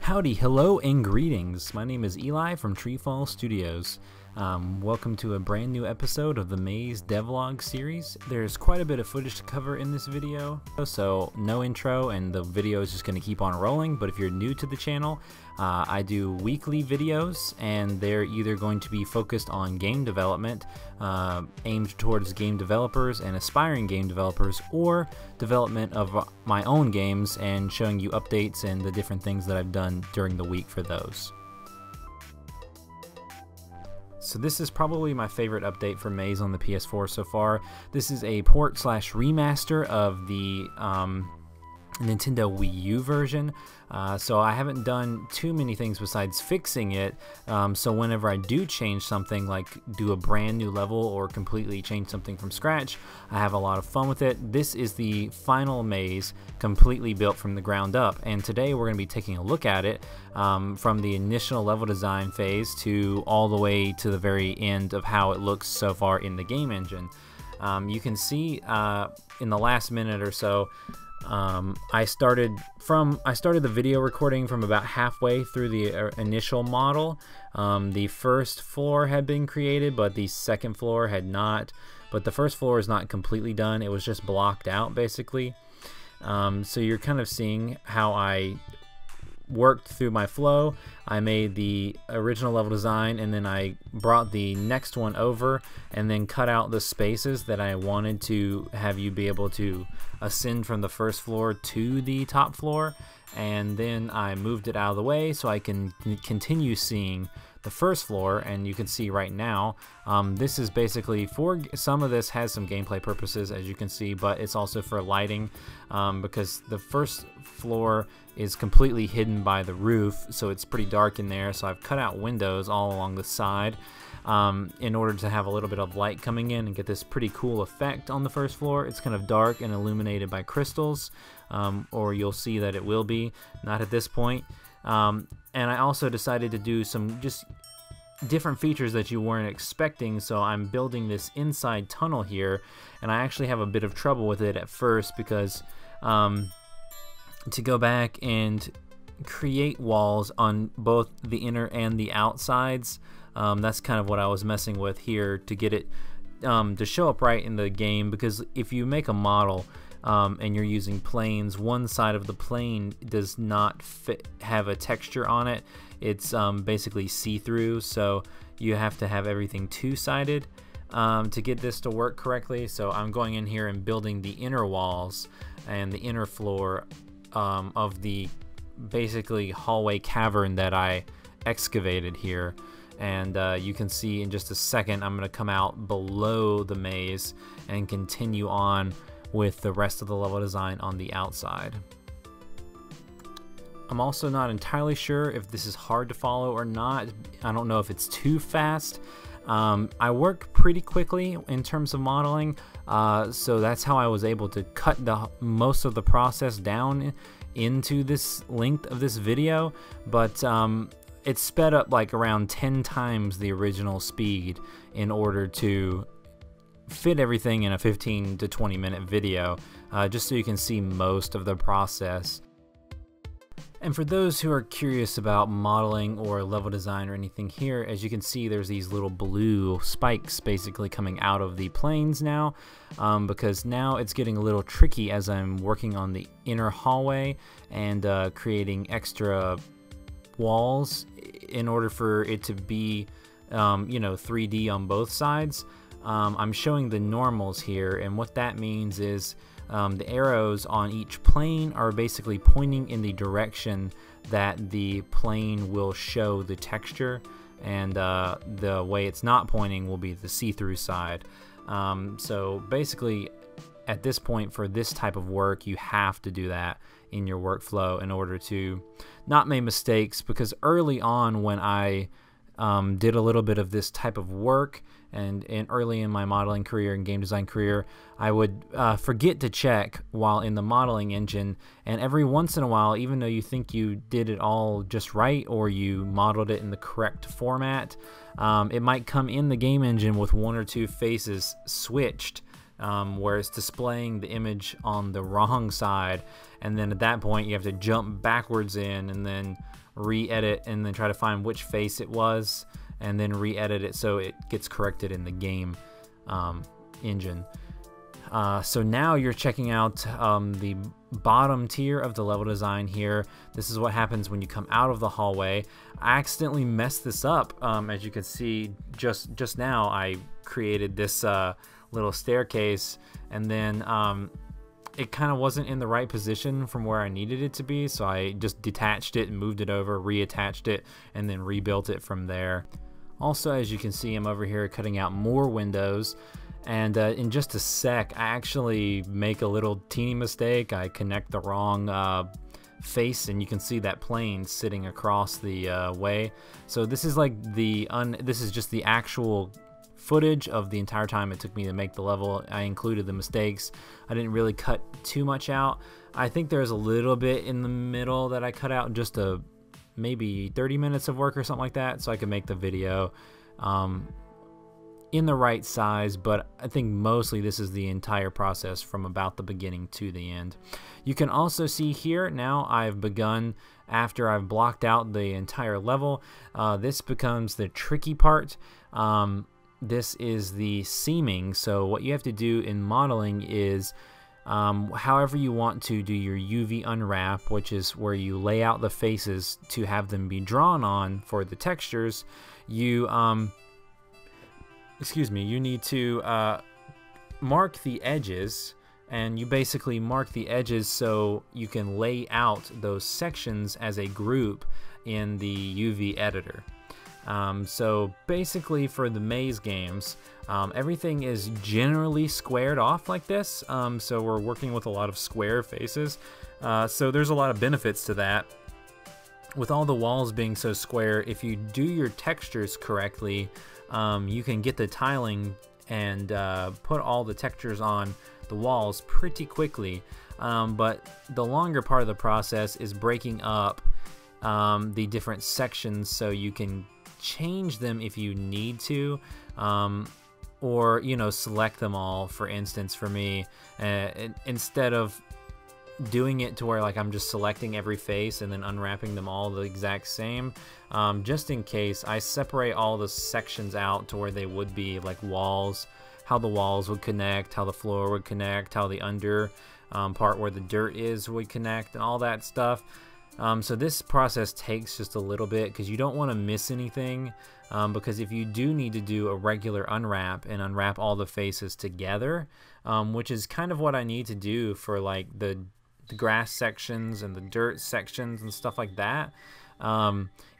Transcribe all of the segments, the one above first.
Howdy, hello, and greetings. My name is Eli from Treefall Studios. Welcome to a brand new episode of the Maze Devlog series. There's quite a bit of footage to cover in this video, so no intro and the video is just going to keep on rolling. But if you're new to the channel, I do weekly videos, and they're either going to be focused on game development, aimed towards game developers and aspiring game developers, or development of my own games and showing you updates and the different things that I've done during the week for those. So this is probably my favorite update for Maze on the PS4 so far. This is a port slash remaster of the Nintendo Wii U version. So I haven't done too many things besides fixing it. So whenever I do change something, like do a brand new level or completely change something from scratch, I have a lot of fun with it. This is the final Maze, completely built from the ground up, and today we're going to be taking a look at it from the initial level design phase to all the way to the very end of how it looks so far in the game engine. You can see in the last minute or so, I started the video recording from about halfway through the initial model. The first floor had been created, but the second floor had not. But the first floor is not completely done. It was just blocked out, basically. So you're kind of seeing how I worked through my flow. I made the original level design, and then I brought the next one over and then cut out the spaces that I wanted to have you be able to ascend from the first floor to the top floor, and then I moved it out of the way so I can continue seeing the first floor. And you can see right now, this is basically for some of this has some gameplay purposes, as you can see, but it's also for lighting, because the first floor is completely hidden by the roof, so it's pretty dark in there. So I've cut out windows all along the side in order to have a little bit of light coming in and get this pretty cool effect on the first floor. It's kind of dark and illuminated by crystals, or you'll see that it will be, not at this point. And I also decided to do some just different features that you weren't expecting. So I'm building this inside tunnel here, and I actually have a bit of trouble with it at first because to go back and create walls on both the inner and the outsides, that's kind of what I was messing with here to get it to show up right in the game. Because if you make a model and you're using planes, one side of the plane does not have a texture on it. It's basically see-through, so you have to have everything two-sided to get this to work correctly. So I'm going in here and building the inner walls and the inner floor of the basically hallway cavern that I excavated here. And you can see in just a second I'm going to come out below the maze and continue on with the rest of the level design on the outside. I'm also not entirely sure if this is hard to follow or not. I don't know if it's too fast. I work pretty quickly in terms of modeling, so that's how I was able to cut most of the process down into this length of this video. But it's sped up like around 10 times the original speed in order to fit everything in a 15 to 20 minute video, just so you can see most of the process. And for those who are curious about modeling or level design or anything here, as you can see, there's these little blue spikes basically coming out of the planes now, because now it's getting a little tricky as I'm working on the inner hallway and creating extra walls in order for it to be, you know, 3D on both sides. I'm showing the normals here, and what that means is the arrows on each plane are basically pointing in the direction that the plane will show the texture, and the way it's not pointing will be the see-through side. So basically at this point, for this type of work, you have to do that in your workflow in order to not make mistakes, because early on when I did a little bit of this type of work, and early in my modeling career and game design career, I would forget to check while in the modeling engine, and every once in a while, even though you think you did it all just right or you modeled it in the correct format, it might come in the game engine with one or two faces switched where it's displaying the image on the wrong side, and then at that point you have to jump backwards in and then re-edit and then try to find which face it was and then re-edit it so it gets corrected in the game engine. So now you're checking out the bottom tier of the level design here. This is what happens when you come out of the hallway. I accidentally messed this up. As you can see, just now I created this little staircase, and then it kind of wasn't in the right position from where I needed it to be, so I just detached it and moved it over, reattached it, and then rebuilt it from there. Also, as you can see, I'm over here cutting out more windows. And in just a sec, I actually make a little teeny mistake. I connect the wrong face, and you can see that plane sitting across the way. So this is like this is just the actual footage of the entire time it took me to make the level. I included the mistakes. I didn't really cut too much out. I think there's a little bit in the middle that I cut out, just maybe 30 minutes of work or something like that, so I could make the video in the right size, but I think mostly this is the entire process from about the beginning to the end. You can also see here now I've begun, after I've blocked out the entire level, this becomes the tricky part. This is the seaming. So what you have to do in modeling is however you want to do your UV unwrap, which is where you lay out the faces to have them be drawn on for the textures. You you need to mark the edges, and you basically mark the edges so you can lay out those sections as a group in the UV editor. So basically for the maze games, everything is generally squared off like this, so we're working with a lot of square faces, so there's a lot of benefits to that. With all the walls being so square, if you do your textures correctly, you can get the tiling and put all the textures on the walls pretty quickly, but the longer part of the process is breaking up the different sections so you can change them if you need to, or select them all. For instance, for me, instead of doing it to where like I'm just selecting every face and then unwrapping them all the exact same, just in case, I separate all the sections out to where they would be like walls, how the walls would connect, how the floor would connect, how the under part where the dirt is would connect, and all that stuff. So this process takes just a little bit because you don't want to miss anything, because if you do need to do a regular unwrap and unwrap all the faces together, which is kind of what I need to do for like the grass sections and the dirt sections and stuff like that,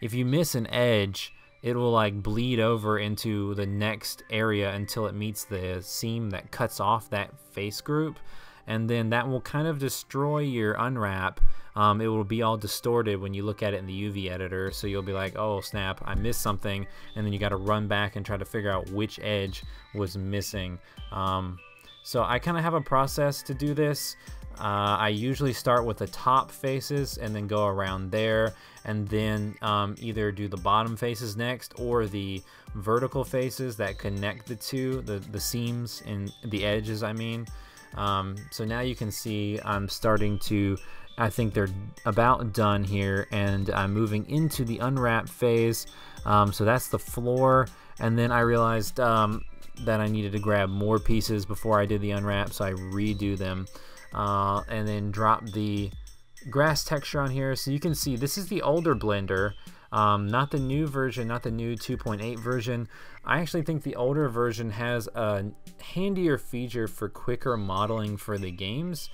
if you miss an edge, it will like bleed over into the next area until it meets the seam that cuts off that face group, and then that will kind of destroy your unwrap. It will be all distorted when you look at it in the UV editor, so you'll be like, oh snap, I missed something, and then you got to run back and try to figure out which edge was missing. So I kind of have a process to do this. I usually start with the top faces and then go around there, and then either do the bottom faces next or the vertical faces that connect the two, the seams and the edges, I mean. So now you can see I'm starting to, I think they're about done here, and I'm moving into the unwrap phase. So that's the floor, and then I realized that I needed to grab more pieces before I did the unwrap, so I redo them. And then drop the grass texture on here, so you can see this is the older Blender, not the new version, not the new 2.8 version. I actually think the older version has a handier feature for quicker modeling for the games,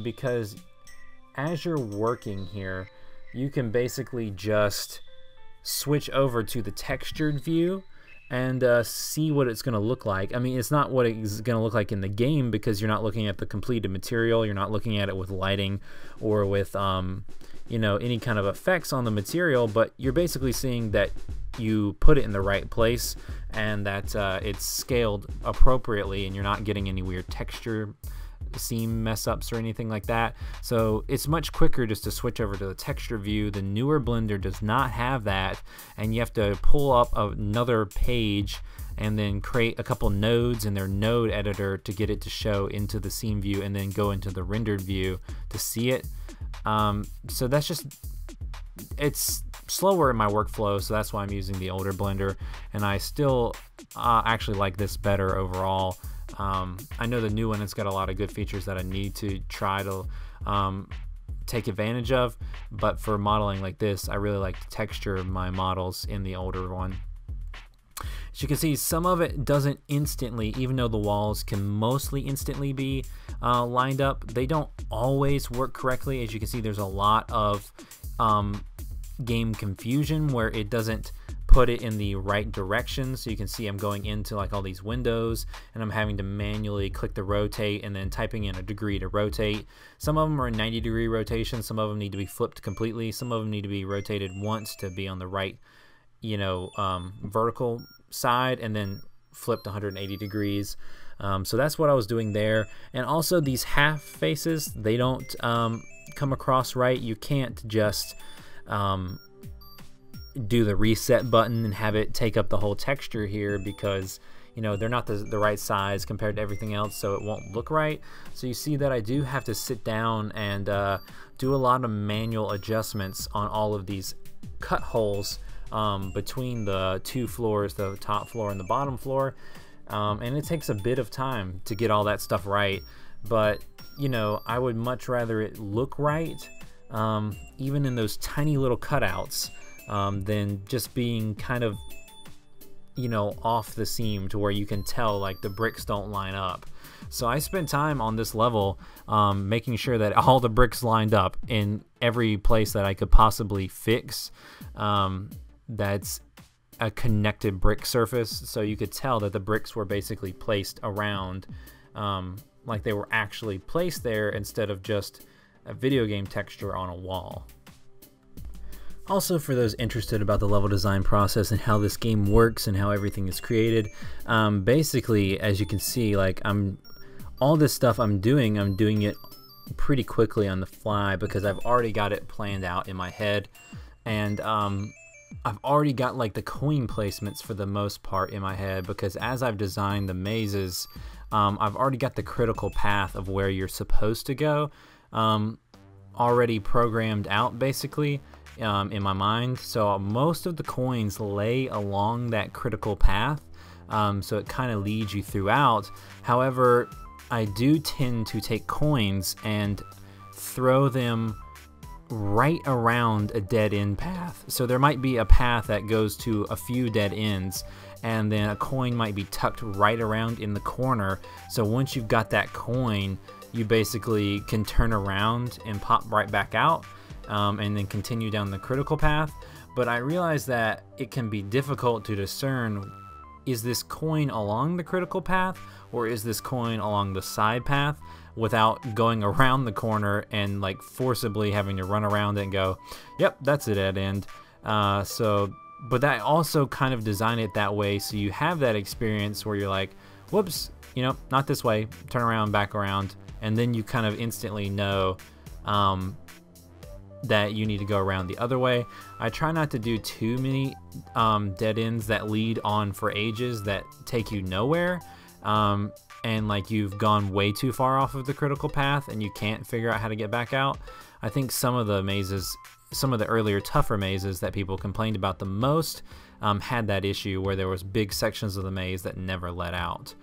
because as you're working here, you can basically just switch over to the textured view and see what it's going to look like. I mean, it's not what it's going to look like in the game because you're not looking at the completed material, you're not looking at it with lighting or with any kind of effects on the material, but you're basically seeing that you put it in the right place and that it's scaled appropriately, and you're not getting any weird texture seam mess ups or anything like that. So it's much quicker just to switch over to the texture view. The newer Blender does not have that, and you have to pull up another page and then create a couple nodes in their node editor to get it to show into the scene view and then go into the rendered view to see it. So that's just, it's slower in my workflow, so that's why I'm using the older Blender, and I still actually like this better overall. I know the new one has got a lot of good features that I need to try to take advantage of, but for modeling like this, I really like to texture my models in the older one. As you can see, some of it doesn't instantly, even though the walls can mostly instantly be lined up, they don't always work correctly. As you can see, there's a lot of game confusion where it doesn't put it in the right direction. So you can see I'm going into like all these windows and I'm having to manually click the rotate and then typing in a degree to rotate. Some of them are 90-degree rotation, some of them need to be flipped completely, some of them need to be rotated once to be on the right, you know, vertical side, and then flipped 180 degrees. So that's what I was doing there. And also these half faces, they don't come across right. You can't just do the reset button and have it take up the whole texture here, because you know they're not the right size compared to everything else, so it won't look right. So you see that I do have to sit down and do a lot of manual adjustments on all of these cut holes between the two floors, the top floor and the bottom floor, and it takes a bit of time to get all that stuff right. But you know, I would much rather it look right, even in those tiny little cutouts, than just being kind of, you know, off the seam to where you can tell like the bricks don't line up. So I spent time on this level making sure that all the bricks lined up in every place that I could possibly fix. That's a connected brick surface, so you could tell that the bricks were basically placed around, like they were actually placed there instead of just a video game texture on a wall. Also, for those interested about the level design process and how this game works and how everything is created, basically, as you can see, like all this stuff I'm doing it pretty quickly on the fly because I've already got it planned out in my head, and I've already got like the coin placements for the most part in my head, because as I've designed the mazes, I've already got the critical path of where you're supposed to go already programmed out basically in my mind. So most of the coins lay along that critical path, so it kind of leads you throughout. However, I do tend to take coins and throw them right around a dead end path. So there might be a path that goes to a few dead ends, and then a coin might be tucked right around in the corner. So once you've got that coin, you basically can turn around and pop right back out, and then continue down the critical path. But I realize that it can be difficult to discern, is this coin along the critical path or is this coin along the side path, without going around the corner and like forcibly having to run around it and go, yep, that's a dead end. But I also kind of design it that way so you have that experience where you're like, whoops, you know, not this way, turn around, back around, and then you kind of instantly know that you need to go around the other way. I try not to do too many dead ends that lead on for ages that take you nowhere, and like you've gone way too far off of the critical path and you can't figure out how to get back out. I think some of the mazes, some of the earlier tougher mazes that people complained about the most, had that issue where there was big sections of the maze that never let out.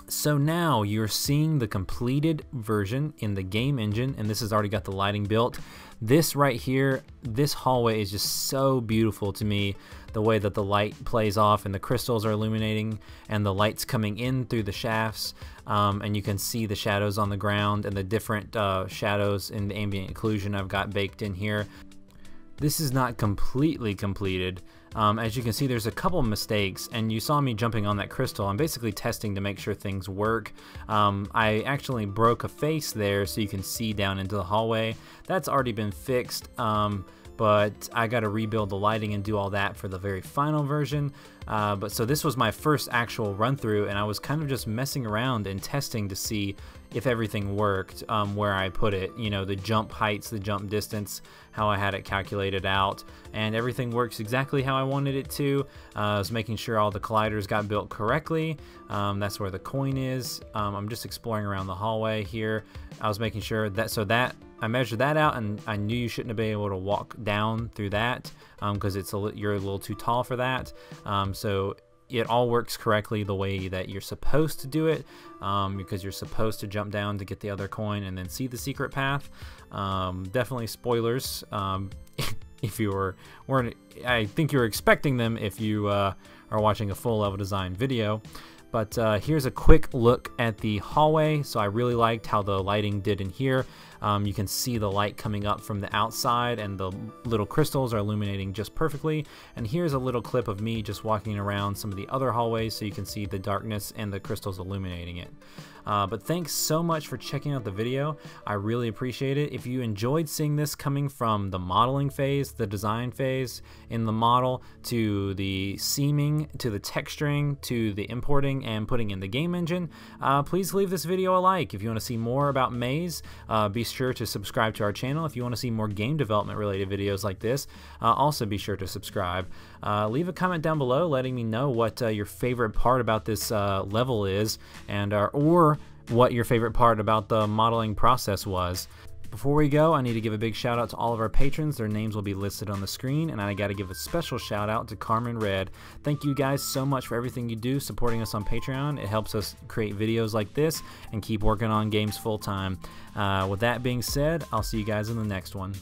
So now you're seeing the completed version in the game engine, and this has already got the lighting built. This right here, this hallway is just so beautiful to me, the way that the light plays off and the crystals are illuminating and the lights coming in through the shafts, and you can see the shadows on the ground and the different shadows in the ambient occlusion I've got baked in here. This is not completely completed. As you can see, there's a couple mistakes, and you saw me jumping on that crystal. I'm basically testing to make sure things work. I actually broke a face there so you can see down into the hallway. That's already been fixed, but but I got to rebuild the lighting and do all that for the very final version. So this was my first actual run through, and I was kind of just messing around and testing to see if everything worked where I put it, you know, the jump heights, the jump distance, how I had it calculated out, and everything works exactly how I wanted it to. I was making sure all the colliders got built correctly. That's where the coin is. I'm just exploring around the hallway here. I was making sure that I measured that out, and I knew you shouldn't have been able to walk down through that because you're a little too tall for that. So it all works correctly the way that you're supposed to do it, because you're supposed to jump down to get the other coin and then see the secret path. Definitely spoilers if you weren't. I think you're expecting them if you are watching a full level design video. But here's a quick look at the hallway. So I really liked how the lighting did in here. You can see the light coming up from the outside, and the little crystals are illuminating just perfectly. And here's a little clip of me just walking around some of the other hallways so you can see the darkness and the crystals illuminating it. But thanks so much for checking out the video. I really appreciate it. If you enjoyed seeing this coming from the modeling phase, the design phase in the model, to the seaming, to the texturing, to the importing and putting in the game engine, please leave this video a like. If you want to see more about Maze, be sure to subscribe to our channel. If you want to see more game development related videos like this, also be sure to subscribe. Leave a comment down below letting me know what your favorite part about this level is, and or what your favorite part about the modeling process was. Before we go, I need to give a big shout out to all of our patrons. Their names will be listed on the screen, and I got to give a special shout out to Carmen Red. Thank you guys so much for everything you do supporting us on Patreon. It helps us create videos like this and keep working on games full time. With that being said, I'll see you guys in the next one.